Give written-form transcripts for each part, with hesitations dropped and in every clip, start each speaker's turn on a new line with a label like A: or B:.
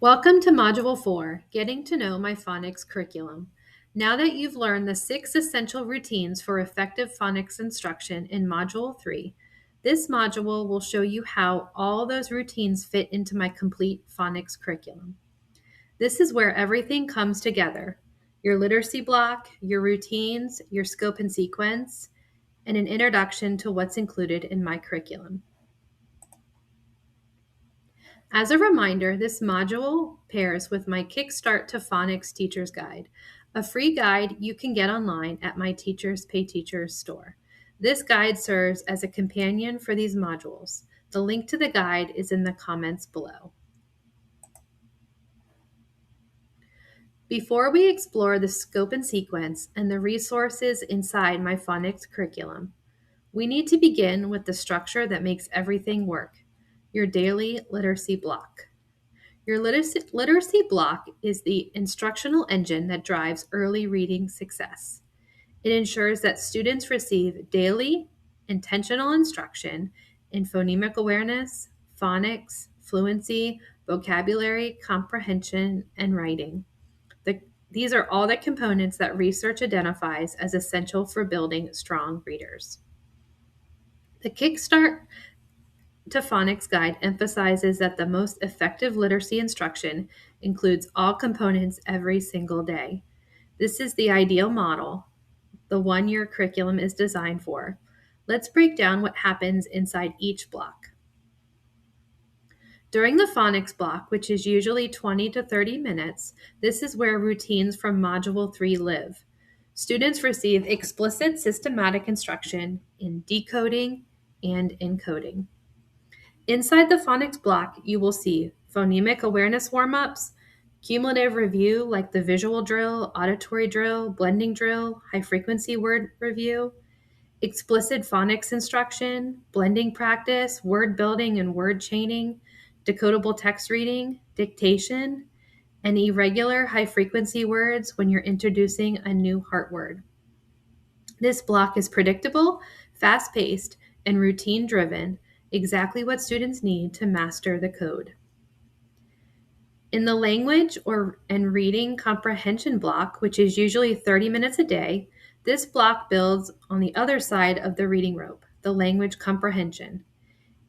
A: Welcome to Module 4, Getting to Know My Phonics Curriculum. Now that you've learned the 6 essential routines for effective phonics instruction in Module 3, this module will show you how all those routines fit into my complete phonics curriculum. This is where everything comes together: your literacy block, your routines, your scope and sequence, and an introduction to what's included in my curriculum. As a reminder, this module pairs with my Kickstart to Phonics Teacher's Guide, a free guide you can get online at my Teachers Pay Teachers store. This guide serves as a companion for these modules. The link to the guide is in the comments below. Before we explore the scope and sequence and the resources inside my phonics curriculum, we need to begin with the structure that makes everything work: your daily literacy block. Your literacy block is the instructional engine that drives early reading success. It ensures that students receive daily, intentional instruction in phonemic awareness, phonics, fluency, vocabulary, comprehension, and writing. These are all the components that research identifies as essential for building strong readers. The Kickstart to Phonics Guide emphasizes that the most effective literacy instruction includes all components every single day. This is the ideal model, the one your curriculum is designed for. Let's break down what happens inside each block. During the phonics block, which is usually 20 to 30 minutes, this is where routines from Module 3 live. Students receive explicit systematic instruction in decoding and encoding. Inside the phonics block, you will see phonemic awareness warm-ups, cumulative review like the visual drill, auditory drill, blending drill, high-frequency word review, explicit phonics instruction, blending practice, word building and word chaining, decodable text reading, dictation, and irregular high-frequency words when you're introducing a new heart word. This block is predictable, fast-paced, and routine-driven, exactly what students need to master the code. In the language and reading comprehension block, which is usually 30 minutes a day, this block builds on the other side of the reading rope, the language comprehension.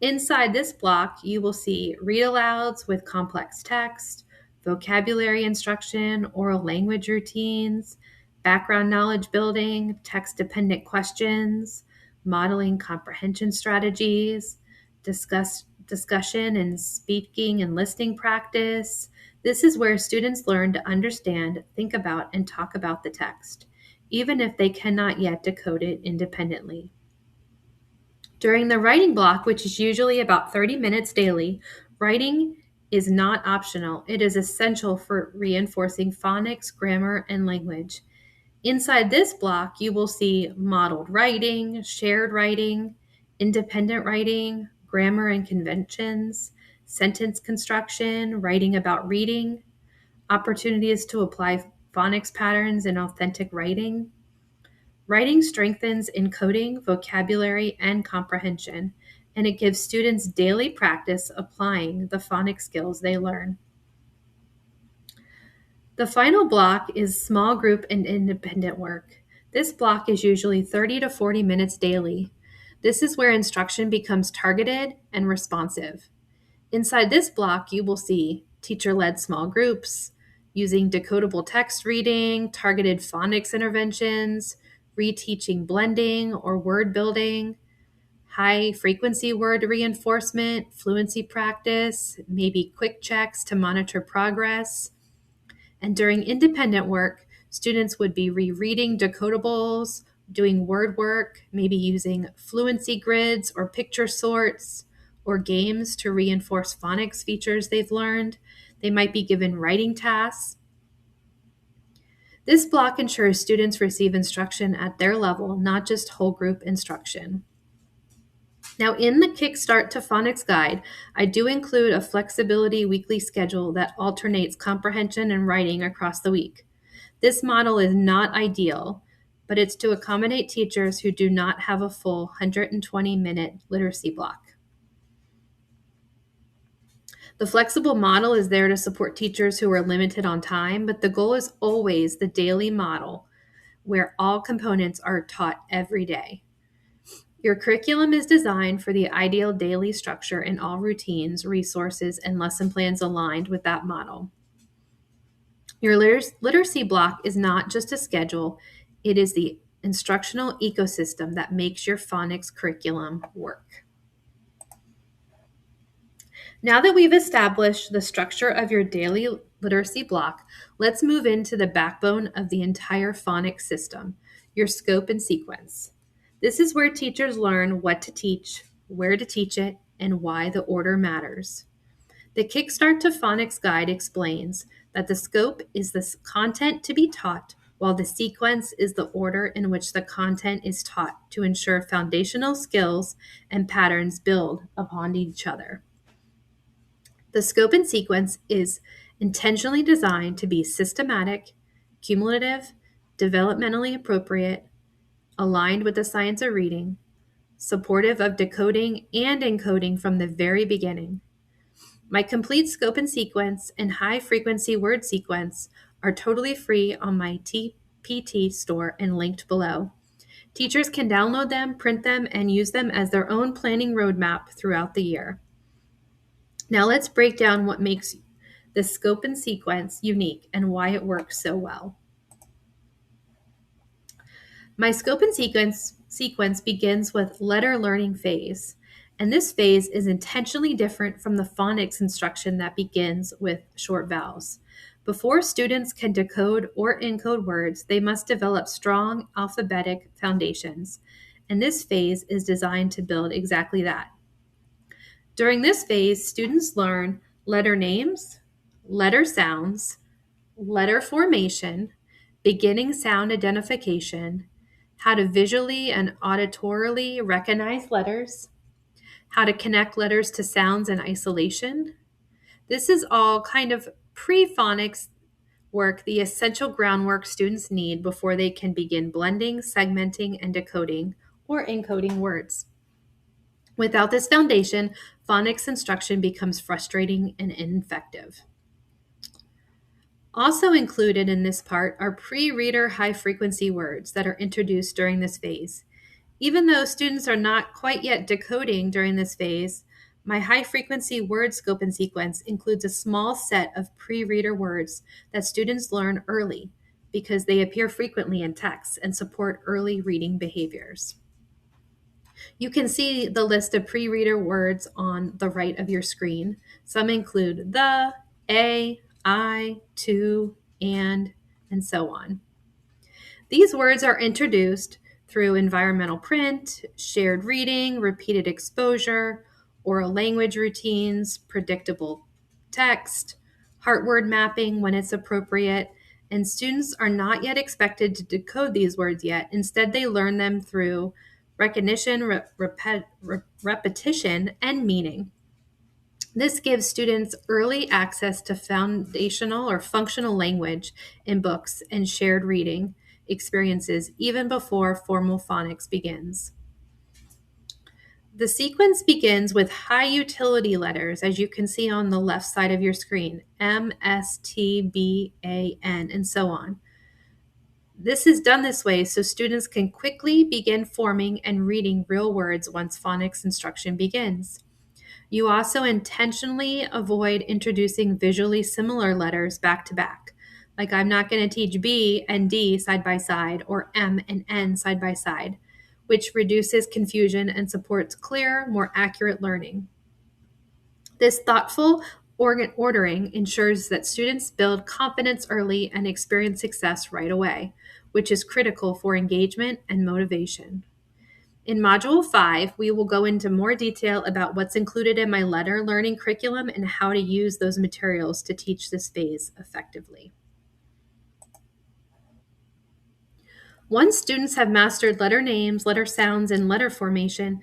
A: Inside this block, you will see read-alouds with complex text, vocabulary instruction, oral language routines, background knowledge building, text-dependent questions, modeling comprehension strategies, discussion and speaking and listening practice. This is where students learn to understand, think about, and talk about the text, even if they cannot yet decode it independently. During the writing block, which is usually about 30 minutes daily, writing is not optional. It is essential for reinforcing phonics, grammar, and language. Inside this block, you will see modeled writing, shared writing, independent writing, grammar and conventions, sentence construction, writing about reading, opportunities to apply phonics patterns in authentic writing. Writing strengthens encoding, vocabulary, and comprehension, and it gives students daily practice applying the phonics skills they learn. The final block is small group and independent work. This block is usually 30 to 40 minutes daily. This is where instruction becomes targeted and responsive. Inside this block, you will see teacher-led small groups, using decodable text reading, targeted phonics interventions, reteaching blending or word building, high-frequency word reinforcement, fluency practice, maybe quick checks to monitor progress. And during independent work, students would be rereading decodables, doing word work, maybe using fluency grids or picture sorts or games to reinforce phonics features they've learned. They might be given writing tasks. This block ensures students receive instruction at their level, not just whole group instruction. Now, in the Kickstart to Phonics Guide, I do include a flexibility weekly schedule that alternates comprehension and writing across the week. This model is not ideal, but it's to accommodate teachers who do not have a full 120-minute literacy block. The flexible model is there to support teachers who are limited on time, but the goal is always the daily model where all components are taught every day. Your curriculum is designed for the ideal daily structure and all routines, resources, and lesson plans aligned with that model. Your literacy block is not just a schedule, it is the instructional ecosystem that makes your phonics curriculum work. Now that we've established the structure of your daily literacy block, let's move into the backbone of the entire phonics system, your scope and sequence. This is where teachers learn what to teach, where to teach it, and why the order matters. The Kickstart to Phonics Guide explains that the scope is the content to be taught, while the sequence is the order in which the content is taught to ensure foundational skills and patterns build upon each other. The scope and sequence is intentionally designed to be systematic, cumulative, developmentally appropriate, aligned with the science of reading, supportive of decoding and encoding from the very beginning. My complete scope and sequence and high frequency word sequence are totally free on my TPT store and linked below. Teachers can download them, print them, and use them as their own planning roadmap throughout the year. Now let's break down what makes the scope and sequence unique and why it works so well. My scope and sequence begins with letter learning phase, and this phase is intentionally different from the phonics instruction that begins with short vowels. Before students can decode or encode words, they must develop strong alphabetic foundations, and this phase is designed to build exactly that. During this phase, students learn letter names, letter sounds, letter formation, beginning sound identification, how to visually and auditorily recognize letters, how to connect letters to sounds in isolation. This is all kind of pre-phonics work, the essential groundwork students need before they can begin blending, segmenting, and decoding or encoding words. Without this foundation, phonics instruction becomes frustrating and ineffective. Also included in this part are pre-reader high-frequency words that are introduced during this phase. Even though students are not quite yet decoding during this phase, my high-frequency word scope and sequence includes a small set of pre-reader words that students learn early because they appear frequently in texts and support early reading behaviors. You can see the list of pre-reader words on the right of your screen. Some include the, a, I, to, and so on. These words are introduced through environmental print, shared reading, repeated exposure, oral language routines, predictable text, heart word mapping when it's appropriate, and students are not yet expected to decode these words yet. Instead, they learn them through recognition, repetition, and meaning. This gives students early access to foundational or functional language in books and shared reading experiences even before formal phonics begins. The sequence begins with high utility letters, as you can see on the left side of your screen, M, S, T, B, A, N, and so on. This is done this way so students can quickly begin forming and reading real words once phonics instruction begins. You also intentionally avoid introducing visually similar letters back to back. Like I'm not going to teach B and D side by side or M and N side by side, which reduces confusion and supports clear, more accurate learning. This thoughtful ordering ensures that students build confidence early and experience success right away, which is critical for engagement and motivation. In Module 5, we will go into more detail about what's included in my letter learning curriculum and how to use those materials to teach this phase effectively. Once students have mastered letter names, letter sounds, and letter formation,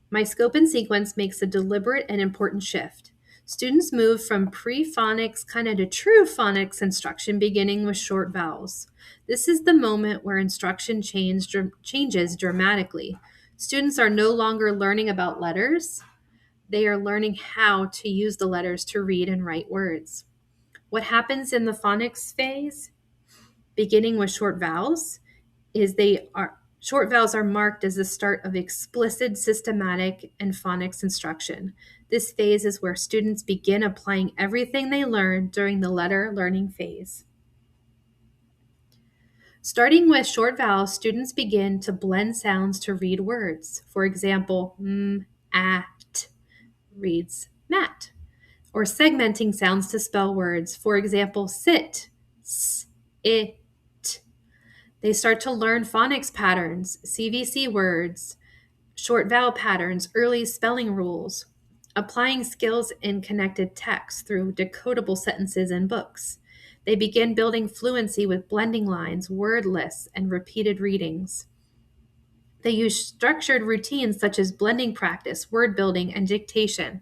A: my scope and sequence makes a deliberate and important shift. Students move from pre-phonics kind of to true phonics instruction beginning with short vowels. This is the moment where instruction changes dramatically. Students are no longer learning about letters, They are learning how to use the letters to read and write words. What happens in the phonics phase, beginning with short vowels, is short vowels are marked as the start of explicit systematic and phonics instruction. This phase is where students begin applying everything they learned during the letter learning phase. Starting with short vowels, students begin to blend sounds to read words. For example, at reads mat. Or segmenting sounds to spell words. For example, sit, s, it. They start to learn phonics patterns, CVC words, short vowel patterns, early spelling rules, applying skills in connected text through decodable sentences and books. They begin building fluency with blending lines, word lists, and repeated readings. They use structured routines such as blending practice, word building, and dictation.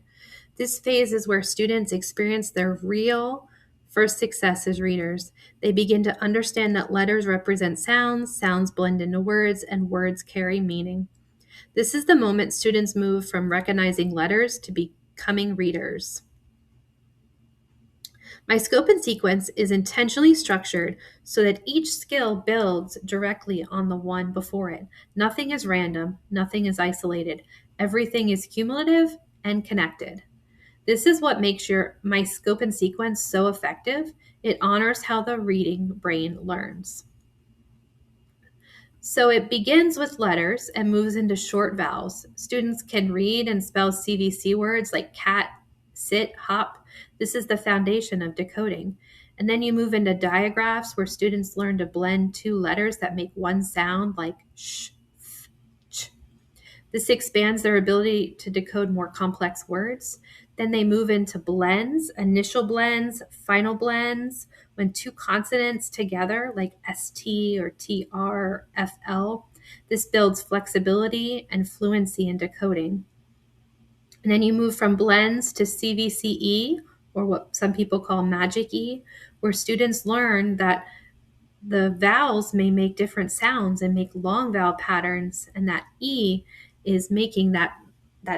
A: This phase is where students experience their real first success as readers. They begin to understand that letters represent sounds, sounds blend into words, and words carry meaning. This is the moment students move from recognizing letters to becoming readers. My scope and sequence is intentionally structured so that each skill builds directly on the one before it. Nothing is random, nothing is isolated. Everything is cumulative and connected. This is what makes my scope and sequence so effective. It honors how the reading brain learns. So it begins with letters and moves into short vowels. Students can read and spell CVC words like cat, sit, hop. This is the foundation of decoding. And then you move into diagraphs where students learn to blend two letters that make one sound like sh, f, ch. This expands their ability to decode more complex words. Then they move into blends, initial blends, final blends, when two consonants together, like ST or TR or FL. This builds flexibility and fluency in decoding. And then you move from blends to CVCE, or what some people call magic E, where students learn that the vowels may make different sounds and make long vowel patterns, and that E is making that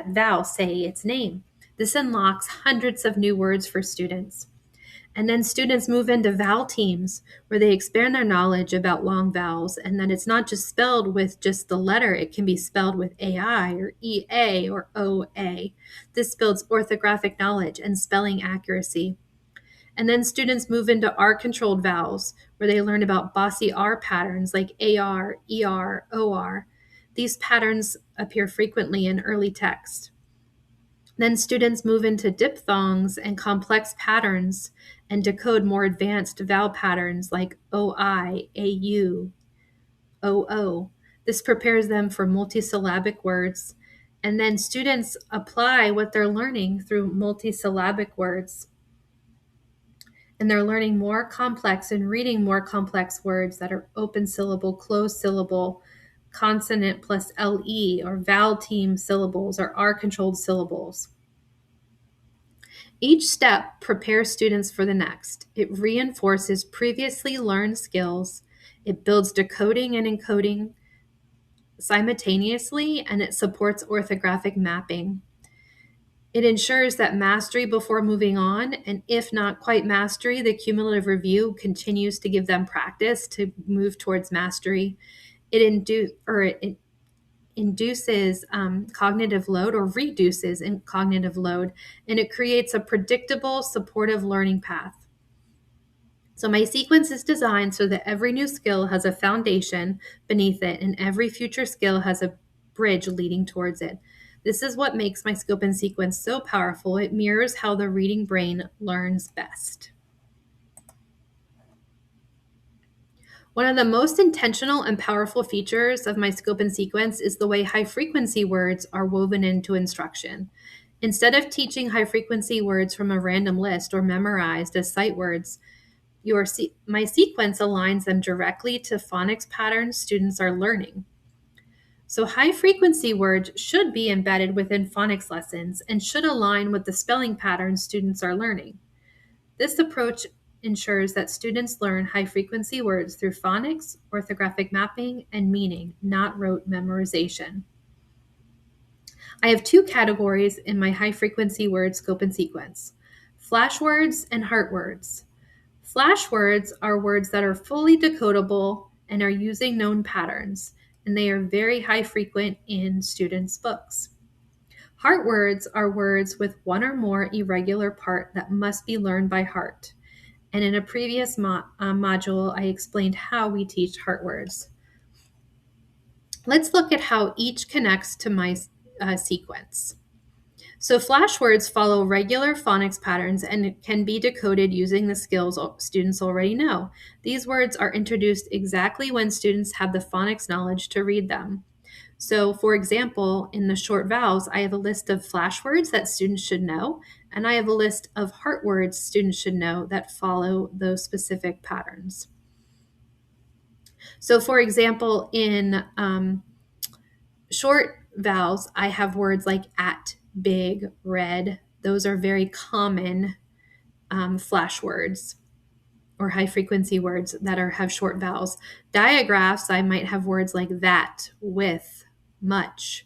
A: vowel say its name. This unlocks hundreds of new words for students. And then students move into vowel teams where they expand their knowledge about long vowels, and that it's not just spelled with just the letter, it can be spelled with AI or EA or OA. This builds orthographic knowledge and spelling accuracy. And then students move into R-controlled vowels, where they learn about bossy R patterns like AR, ER, OR. These patterns appear frequently in early text. Then students move into diphthongs and complex patterns and decode more advanced vowel patterns like OI, AU, OO. This prepares them for multisyllabic words. And then students apply what they're learning through multisyllabic words. And they're learning more complex and reading more complex words that are open syllable, closed syllable, consonant plus LE, or vowel team syllables, or R-controlled syllables. Each step prepares students for the next. It reinforces previously learned skills. It builds decoding and encoding simultaneously, and it supports orthographic mapping. It ensures that mastery before moving on, and if not quite mastery, the cumulative review continues to give them practice to move towards mastery. It induces cognitive load, or reduces in cognitive load, and it creates a predictable, supportive learning path. So my sequence is designed so that every new skill has a foundation beneath it, and every future skill has a bridge leading towards it. This is what makes my scope and sequence so powerful. It mirrors how the reading brain learns best. One of the most intentional and powerful features of my scope and sequence is the way high-frequency words are woven into instruction. Instead of teaching high-frequency words from a random list or memorized as sight words, my sequence aligns them directly to phonics patterns students are learning. So high-frequency words should be embedded within phonics lessons and should align with the spelling patterns students are learning. This approach ensures that students learn high-frequency words through phonics, orthographic mapping, and meaning, not rote memorization. I have two categories in my high-frequency word scope and sequence: flash words and heart words. Flash words are words that are fully decodable and are using known patterns, and they are very high frequent in students' books. Heart words are words with one or more irregular part that must be learned by heart. And in a previous module, I explained how we teach heart words. Let's look at how each connects to my sequence. So flash words follow regular phonics patterns and can be decoded using the skills students already know. These words are introduced exactly when students have the phonics knowledge to read them. So for example, in the short vowels, I have a list of flash words that students should know, and I have a list of heart words students should know that follow those specific patterns. So for example, in short vowels, I have words like at, big, red. Those are very common flash words or high frequency words that have short vowels. Diagraphs, I might have words like that, with, much.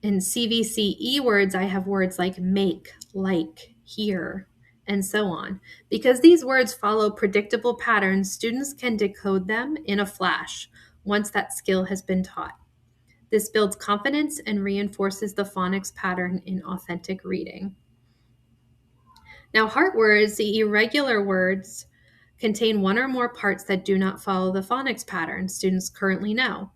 A: In CVCE words, I have words like make, like, here, and so on. Because these words follow predictable patterns, students can decode them in a flash once that skill has been taught. This builds confidence and reinforces the phonics pattern in authentic reading. Now, heart words, the irregular words, contain one or more parts that do not follow the phonics pattern students currently know.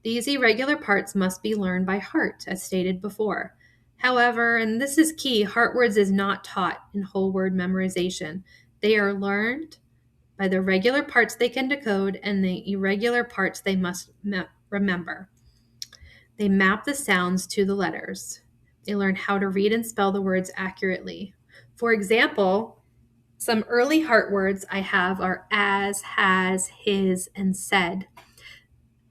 A: These irregular parts must be learned by heart, as stated before. However, and this is key, heart words is not taught in whole word memorization. They are learned by the regular parts they can decode and the irregular parts they must remember. They map the sounds to the letters. They learn how to read and spell the words accurately. For example, some early heart words I have are as, has, his, and said.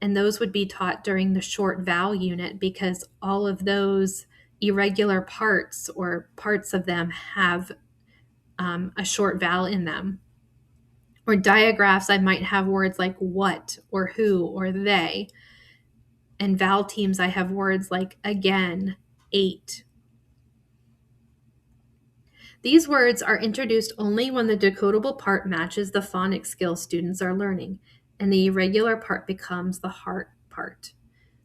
A: And those would be taught during the short vowel unit because all of those irregular parts or parts of them have a short vowel in them. Or diagraphs, I might have words like what or who or they. And vowel teams, I have words like again, ate. These words are introduced only when the decodable part matches the phonics skill students are learning, and the irregular part becomes the heart part.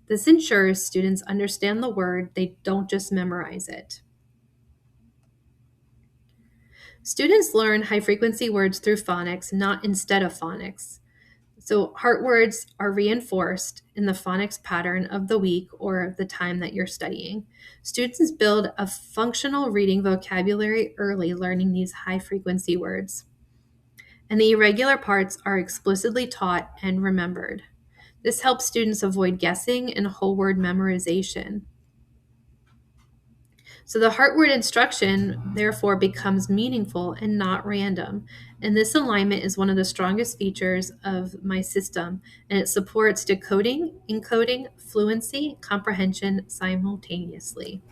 A: This ensures students understand the word, they don't just memorize it. Students learn high-frequency words through phonics, not instead of phonics. So heart words are reinforced in the phonics pattern of the week or the time that you're studying. Students build a functional reading vocabulary early, learning these high-frequency words. And the irregular parts are explicitly taught and remembered. This helps students avoid guessing and whole word memorization. So the heart word instruction, therefore, becomes meaningful and not random. And this alignment is one of the strongest features of my system, and it supports decoding, encoding, fluency, comprehension simultaneously.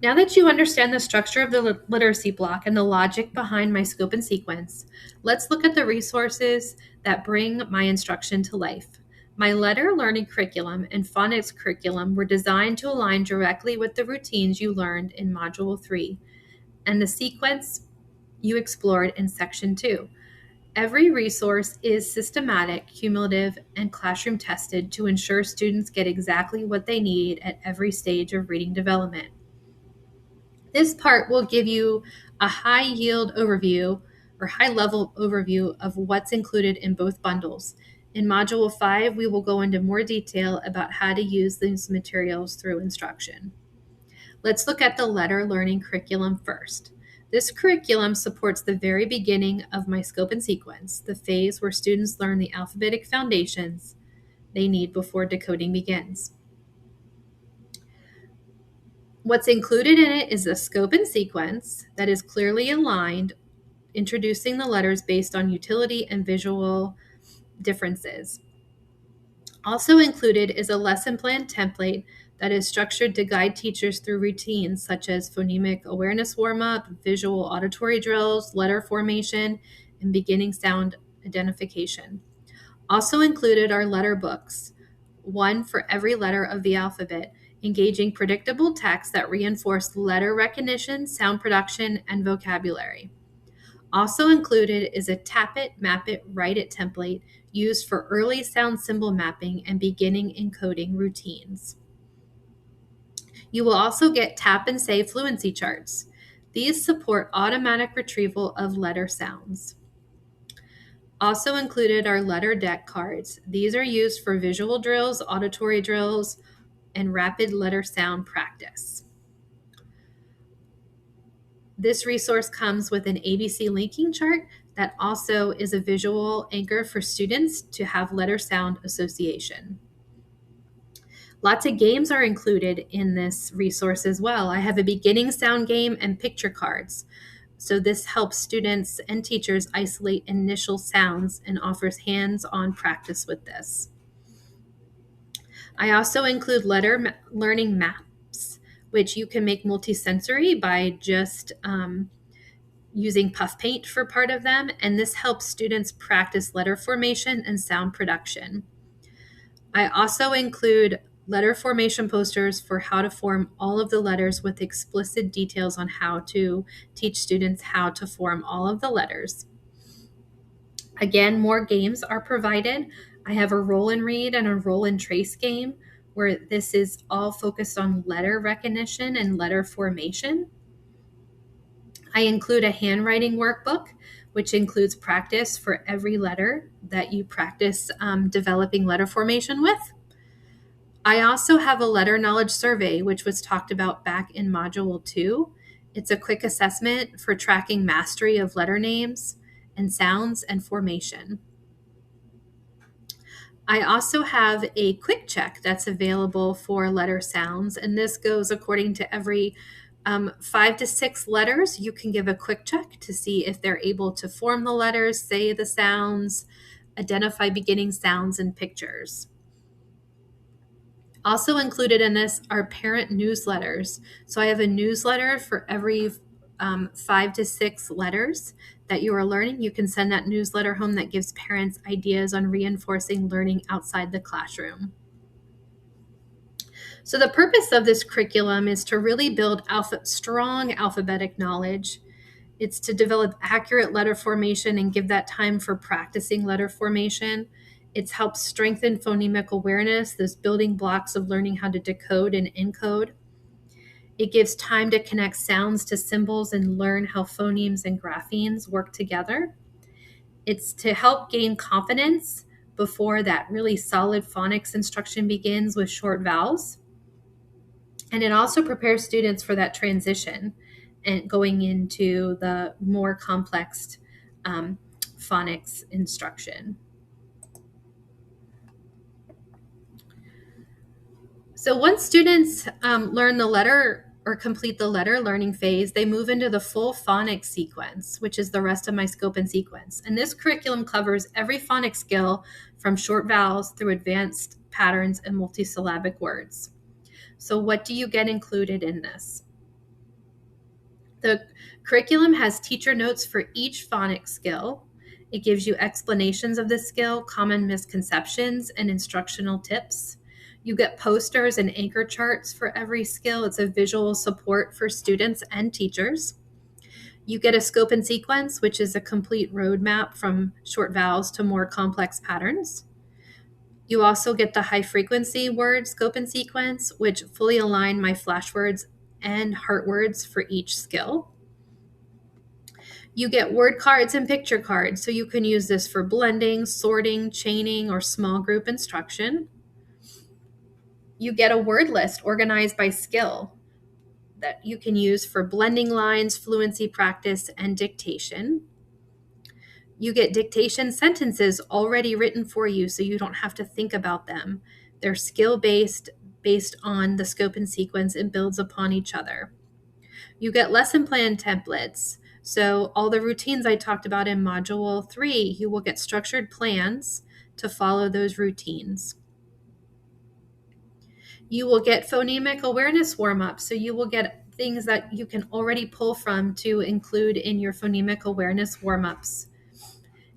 A: Now that you understand the structure of the literacy block and the logic behind my scope and sequence, let's look at the resources that bring my instruction to life. My letter learning curriculum and phonics curriculum were designed to align directly with the routines you learned in Module 3 and the sequence you explored in Section 2. Every resource is systematic, cumulative, and classroom tested to ensure students get exactly what they need at every stage of reading development. This part will give you a high yield overview or high level overview of what's included in both bundles. In Module 5, we will go into more detail about how to use these materials through instruction. Let's look at the letter learning curriculum first. This curriculum supports the very beginning of my scope and sequence, the phase where students learn the alphabetic foundations they need before decoding begins. What's included in it is a scope and sequence that is clearly aligned, introducing the letters based on utility and visual differences. Also included is a lesson plan template that is structured to guide teachers through routines such as phonemic awareness warm-up, visual auditory drills, letter formation, and beginning sound identification. Also included are letter books, one for every letter of the alphabet, engaging predictable text that reinforce letter recognition, sound production, and vocabulary. Also included is a tap it, map it, write it template used for early sound symbol mapping and beginning encoding routines. You will also get tap and say fluency charts. These support automatic retrieval of letter sounds. Also included are letter deck cards. These are used for visual drills, auditory drills, and rapid letter sound practice. This resource comes with an ABC linking chart that also is a visual anchor for students to have letter sound association. Lots of games are included in this resource as well. I have a beginning sound game and picture cards. So this helps students and teachers isolate initial sounds and offers hands-on practice with this. I also include letter learning maps, which you can make multisensory by just using puff paint for part of them, and this helps students practice letter formation and sound production. I also include letter formation posters for how to form all of the letters with explicit details on how to teach students how to form all of the letters. Again, more games are provided. I have a roll and read and a roll and trace game where this is all focused on letter recognition and letter formation. I include a handwriting workbook, which includes practice for every letter that you practice developing letter formation with. I also have a letter knowledge survey, which was talked about back in Module 2. It's a quick assessment for tracking mastery of letter names and sounds and formation. I also have a quick check that's available for letter sounds, and this goes according to every 5 to 6 letters. You can give a quick check to see if they're able to form the letters, say the sounds, identify beginning sounds and pictures. Also included in this are parent newsletters. So I have a newsletter for every 5 to 6 letters that you are learning. You can send that newsletter home that gives parents ideas on reinforcing learning outside the classroom. So the purpose of this curriculum is to really build strong alphabetic knowledge. It's to develop accurate letter formation and give that time for practicing letter formation. It's helped strengthen phonemic awareness, those building blocks of learning how to decode and encode. It gives time to connect sounds to symbols and learn how phonemes and graphemes work together. It's to help gain confidence before that really solid phonics instruction begins with short vowels. And it also prepares students for that transition and going into the more complex phonics instruction. So once students learn the letter or complete the letter learning phase, they move into the full phonics sequence, which is the rest of my scope and sequence. And this curriculum covers every phonics skill from short vowels through advanced patterns and multisyllabic words. So what do you get included in this? The curriculum has teacher notes for each phonics skill. It gives you explanations of the skill, common misconceptions, and instructional tips. You get posters and anchor charts for every skill. It's a visual support for students and teachers. You get a scope and sequence, which is a complete roadmap from short vowels to more complex patterns. You also get the high frequency word scope and sequence, which fully align my flashwords and heart words for each skill. You get word cards and picture cards, so you can use this for blending, sorting, chaining, or small group instruction. You get a word list organized by skill that you can use for blending lines, fluency practice, and dictation. You get dictation sentences already written for you, so you don't have to think about them. They're skill-based, based on the scope and sequence, and builds upon each other. You get lesson plan templates. So all the routines I talked about in Module 3, you will get structured plans to follow those routines. You will get phonemic awareness warm-ups. So you will get things that you can already pull from to include in your phonemic awareness warm-ups.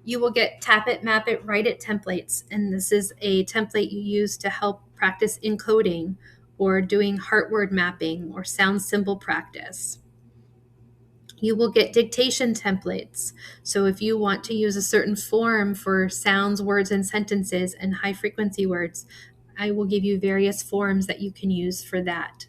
A: You will get Tap It, Map It, Write It templates, and this is a template you use to help practice encoding or doing heart word mapping or sound symbol practice. You will get dictation templates. So if you want to use a certain form for sounds, words, and sentences and high frequency words, I will give you various forms that you can use for that.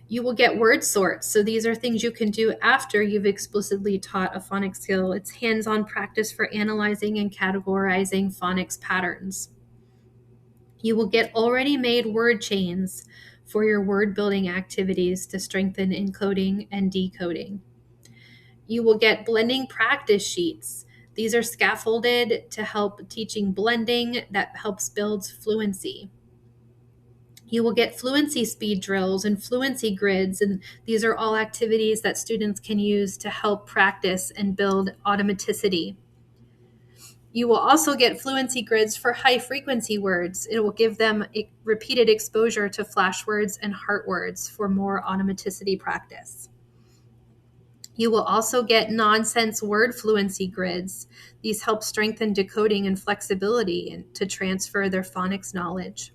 A: You will get word sorts. So these are things you can do after you've explicitly taught a phonics skill. It's hands-on practice for analyzing and categorizing phonics patterns. You will get already made word chains for your word building activities to strengthen encoding and decoding. You will get blending practice sheets. These are scaffolded to help teaching blending that helps build fluency. You will get fluency speed drills and fluency grids, and these are all activities that students can use to help practice and build automaticity. You will also get fluency grids for high frequency words. It will give them repeated exposure to flash words and heart words for more automaticity practice. You will also get nonsense word fluency grids. These help strengthen decoding and flexibility and to transfer their phonics knowledge.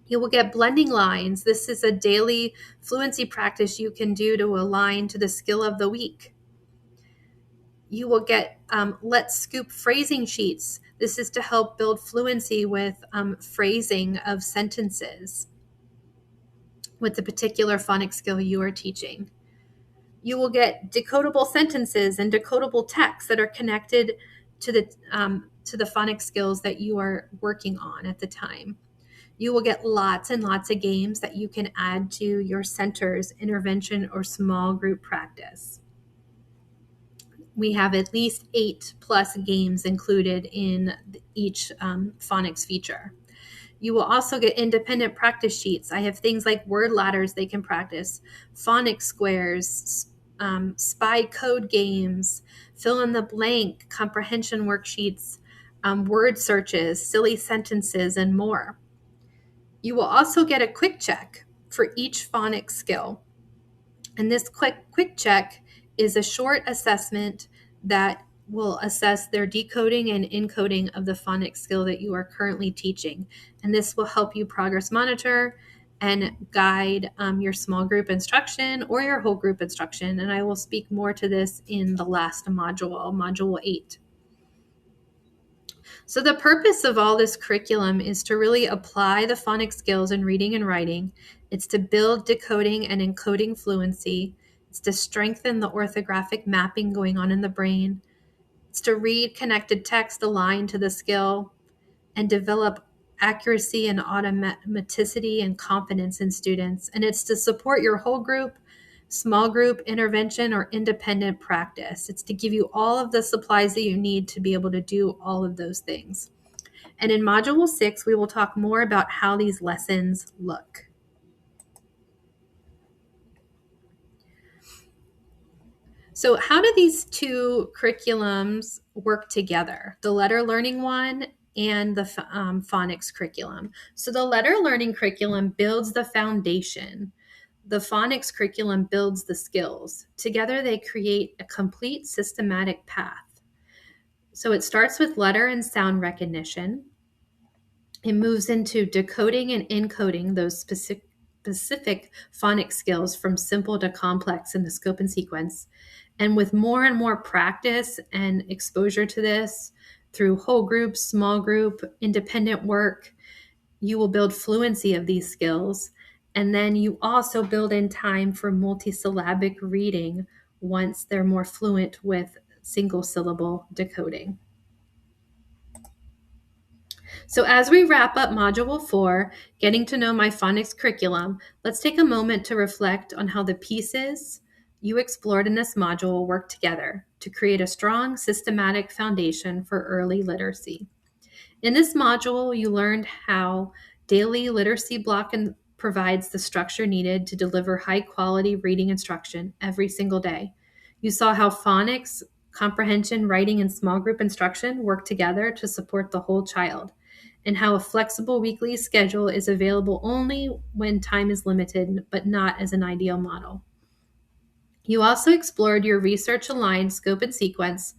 A: You will get blending lines. This is a daily fluency practice you can do to align to the skill of the week. You will get Let's Scoop phrasing sheets. This is to help build fluency with phrasing of sentences with the particular phonics skill you are teaching. You will get decodable sentences and decodable text that are connected to the phonics skills that you are working on at the time. You will get lots and lots of games that you can add to your center's intervention or small group practice. We have at least 8+ games included in each phonics feature. You will also get independent practice sheets. I have things like word ladders they can practice, phonics squares, spy code games, fill in the blank, comprehension worksheets, word searches, silly sentences, and more. You will also get a quick check for each phonics skill. And this quick check is a short assessment that will assess their decoding and encoding of the phonics skill that you are currently teaching. And this will help you progress monitor and guide your small group instruction or your whole group instruction. And I will speak more to this in the last module, Module 8. So the purpose of all this curriculum is to really apply the phonics skills in reading and writing. It's to build decoding and encoding fluency. It's to strengthen the orthographic mapping going on in the brain. It's to read connected text aligned to the skill and develop accuracy and automaticity and confidence in students. And it's to support your whole group, small group, intervention, or independent practice. It's to give you all of the supplies that you need to be able to do all of those things. And in Module 6, we will talk more about how these lessons look. So how do these two curriculums work together? The letter learning one and the phonics curriculum. So the letter learning curriculum builds the foundation. The phonics curriculum builds the skills. Together, they create a complete systematic path. So it starts with letter and sound recognition. It moves into decoding and encoding those specific phonics skills from simple to complex in the scope and sequence. And with more and more practice and exposure to this through whole group, small group, independent work, you will build fluency of these skills. And then you also build in time for multisyllabic reading once they're more fluent with single syllable decoding. So as we wrap up Module 4, getting to know my phonics curriculum, let's take a moment to reflect on how the pieces you explored in this module work together to create a strong, systematic foundation for early literacy. In this module, you learned how daily literacy block provides the structure needed to deliver high-quality reading instruction every single day. You saw how phonics, comprehension, writing, and small group instruction work together to support the whole child, and how a flexible weekly schedule is available only when time is limited, but not as an ideal model. You also explored your research-aligned scope and sequence,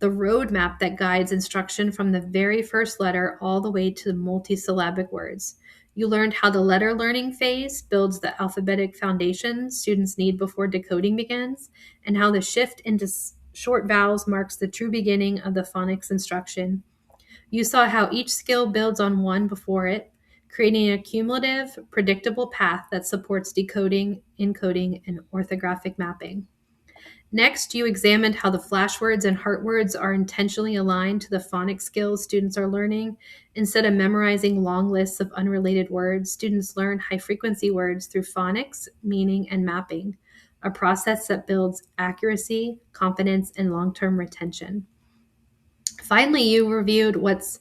A: the roadmap that guides instruction from the very first letter all the way to multisyllabic words. You learned how the letter learning phase builds the alphabetic foundation students need before decoding begins, and how the shift into short vowels marks the true beginning of the phonics instruction. You saw how each skill builds on one before it, creating a cumulative, predictable path that supports decoding, encoding, and orthographic mapping. Next, you examined how the flashwords and heartwords are intentionally aligned to the phonics skills students are learning. Instead of memorizing long lists of unrelated words, students learn high-frequency words through phonics, meaning, and mapping, a process that builds accuracy, confidence, and long-term retention. Finally, I reviewed what's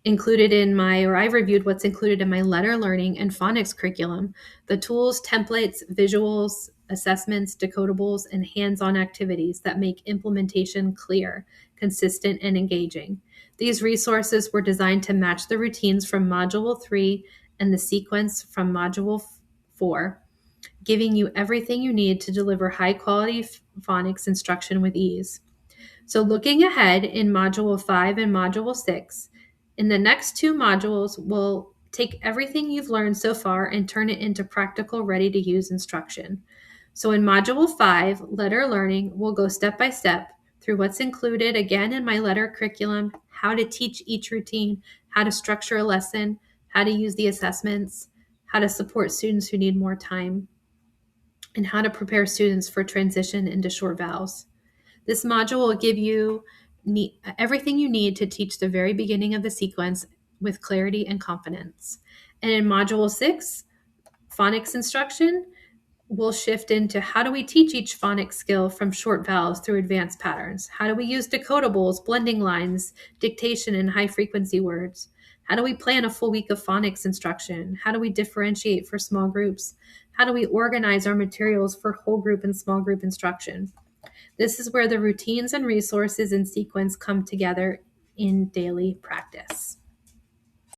A: included in my letter learning and phonics curriculum: the tools, templates, visuals, assessments, decodables, and hands-on activities that make implementation clear, consistent, and engaging. These resources were designed to match the routines from Module 3 and the sequence from Module 4, giving you everything you need to deliver high-quality phonics instruction with ease. So looking ahead in Module 5 and Module 6, in the next two modules, we'll take everything you've learned so far and turn it into practical, ready-to-use instruction. So in Module 5, letter learning, we'll go step by step through what's included again in my letter curriculum, how to teach each routine, how to structure a lesson, how to use the assessments, how to support students who need more time, and how to prepare students for transition into short vowels. This module will give you everything you need to teach the very beginning of the sequence with clarity and confidence. And in Module 6, phonics instruction, we'll shift into how do we teach each phonics skill from short vowels through advanced patterns? How do we use decodables, blending lines, dictation, and high-frequency words? How do we plan a full week of phonics instruction? How do we differentiate for small groups? How do we organize our materials for whole group and small group instruction? This is where the routines and resources in sequence come together in daily practice.